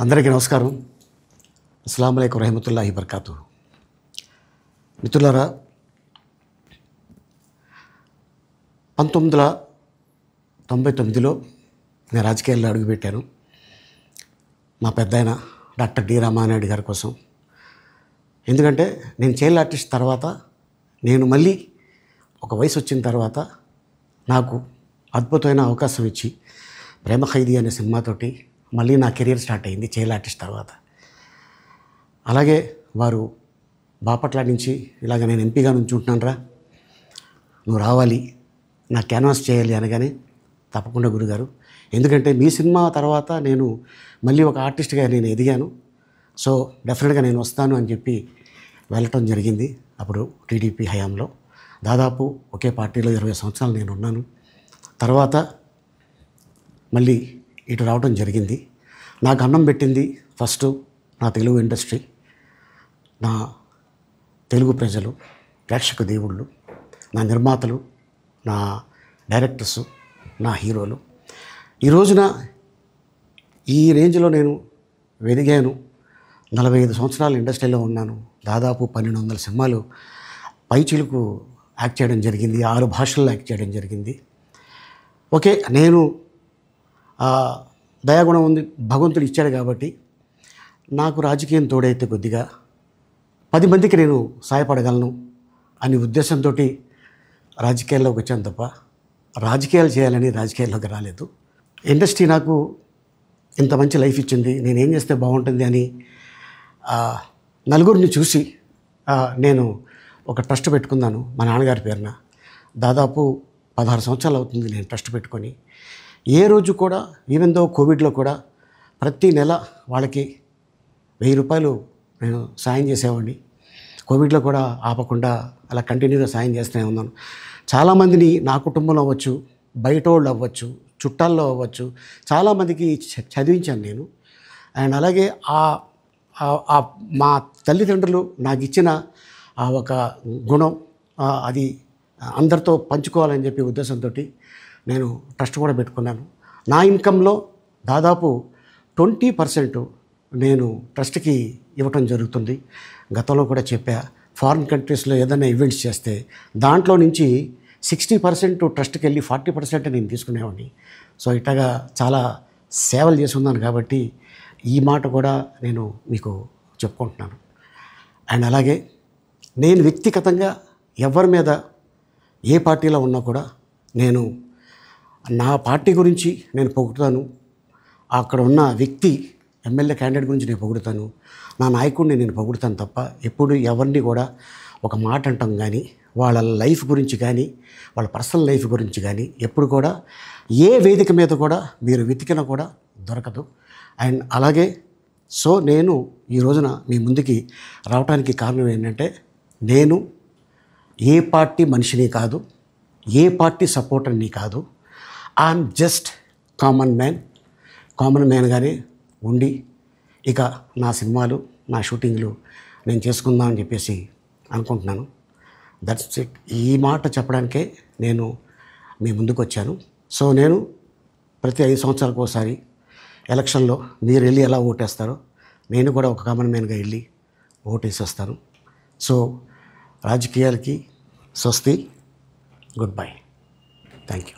అందరికీ నమస్కారం. అస్సలాము అలైకుం రహమతుల్లాహి బర్కాతు. మిత్రులారా, 1999లో నేను రాజకీయాల్లో అడుగుపెట్టాను. మా పెద్దాయన డాక్టర్ డి రామానాయుడు గారి కోసం. ఎందుకంటే నేను చైల్డ్ ఆర్టిస్ట్ తర్వాత నేను మళ్ళీ ఒక వయసు వచ్చిన తర్వాత నాకు అద్భుతమైన అవకాశం ఇచ్చి ప్రేమ ఖైదీ అనే సినిమాతోటి మళ్ళీ నా కెరీర్ స్టార్ట్ అయింది చైల్డ్ ఆర్టిస్ట్ తర్వాత. అలాగే వారు బాపట్ల నుంచి ఇలాగ నేను ఎంపీగా నుంచుంటున్నాను రా, నువ్వు రావాలి, నా క్యాన్వాస్ చేయాలి అనగానే తప్పకుండా గురుగారు, ఎందుకంటే మీ సినిమా తర్వాత నేను మళ్ళీ ఒక ఆర్టిస్ట్గా నేను ఎదిగాను, సో డెఫినెట్గా నేను వస్తాను అని చెప్పి వెళ్ళటం జరిగింది. అప్పుడు టీడీపీ హయాంలో దాదాపు ఒకే పార్టీలో 20 సంవత్సరాలు నేను ఉన్నాను. తర్వాత మళ్ళీ ఇటు రావడం జరిగింది. నాకు అన్నం పెట్టింది ఫస్ట్ నా తెలుగు ఇండస్ట్రీ, నా తెలుగు ప్రజలు, ప్రేక్షక దేవుళ్ళు, నా నిర్మాతలు, నా డైరెక్టర్సు, నా హీరోలు. ఈ రోజున ఈ రేంజ్లో నేను ఎదిగాను. 45 సంవత్సరాలు ఇండస్ట్రీలో ఉన్నాను. దాదాపు 1200 సినిమాలు పైచిలుకు యాక్ట్ చేయడం జరిగింది. 6 భాషల్లో యాక్ట్ చేయడం జరిగింది. ఓకే, నేను దయాగుణం ఉంది, భగవంతుడు ఇచ్చాడు కాబట్టి నాకు రాజకీయం తోడైతే కొద్దిగా 10 మందికి నేను సహాయపడగలను అనే ఉద్దేశంతో రాజకీయాల్లోకి వచ్చాను తప్ప రాజకీయాలు చేయాలని రాజకీయాల్లోకి రాలేదు. ఇండస్ట్రీ నాకు ఇంత మంచి లైఫ్ ఇచ్చింది, నేనేం చేస్తే బాగుంటుంది అని నలుగురిని చూసి నేను ఒక ట్రస్ట్ పెట్టుకున్నాను మా నాన్నగారి పేరున. దాదాపు 16 సంవత్సరాలు అవుతుంది నేను ట్రస్ట్ పెట్టుకొని. ఏ రోజు కూడా, ఈవెన్ దో కోవిడ్లో కూడా ప్రతి నెల వాళ్ళకి 1000 రూపాయలు నేను సాయం చేసేవాడిని. కోవిడ్లో కూడా ఆపకుండా అలా కంటిన్యూగా సాయం చేస్తూనే ఉన్నాను. చాలామందిని నా కుటుంబంలో అవ్వచ్చు, బయట వాళ్ళు అవ్వచ్చు, చుట్టాల్లో అవ్వచ్చు, చాలామందికి చదివించాను నేను. అండ్ అలాగే మా తల్లిదండ్రులు నాకు ఇచ్చిన ఒక గుణం అది అందరితో పంచుకోవాలని చెప్పి ఉద్దేశంతో నేను ట్రస్ట్ కూడా పెట్టుకున్నాను. నా ఇన్కంలో దాదాపు 20% నేను ట్రస్ట్కి ఇవ్వటం జరుగుతుంది. గతంలో కూడా చెప్పా, ఫారిన్ కంట్రీస్లో ఏదైనా ఈవెంట్స్ చేస్తే దాంట్లో నుంచి 60% ట్రస్ట్కి వెళ్ళి 40% నేను తీసుకునేవాడిని. సో ఇట్లాగా చాలా సేవలు చేసి ఉన్నాను కాబట్టి ఈ మాట కూడా నేను మీకు చెప్పుకుంటున్నాను. అండ్ అలాగే నేను వ్యక్తిగతంగా ఎవరి మీద ఏ పార్టీలో ఉన్నా కూడా నేను నా పార్టీ గురించి నేను పొగుడుతాను, అక్కడ ఉన్న వ్యక్తి ఎమ్మెల్యే క్యాండిడేట్ గురించి నేను పొగుడుతాను, నా నాయకుడిని నేను పొగుడుతాను తప్ప ఎప్పుడు ఎవరిని కూడా ఒక మాట అంటాం కానీ వాళ్ళ లైఫ్ గురించి కానీ వాళ్ళ పర్సనల్ లైఫ్ గురించి కానీ ఎప్పుడు కూడా ఏ వేదిక మీద కూడా మీరు వెతికినా కూడా దొరకదు. అండ్ అలాగే సో నేను ఈ రోజున మీ ముందుకి రావడానికి కారణం ఏంటంటే, నేను ఏ పార్టీ మనిషిని కాదు, ఏ పార్టీ సపోర్టర్ని కాదు, ఐఎమ్ జస్ట్ కామన్ మ్యాన్గానే ఉండి ఇక నా సినిమాలు, నా షూటింగ్లు నేను చేసుకుందామని చెప్పేసి అనుకుంటున్నాను. That's it. ఈ మాట చెప్పడానికే నేను మీ ముందుకు వచ్చాను. సో నేను ప్రతి 5 సంవత్సరాలకు ఒకసారి ఎలక్షన్లో మీరు వెళ్ళి ఎలా ఓటేస్తారో నేను కూడా ఒక కామన్ మ్యాన్గా వెళ్ళి ఓటేసి వస్తాను. సో రాజకీయాలకి స్వస్తి, గుడ్ బై, థ్యాంక్ యూ.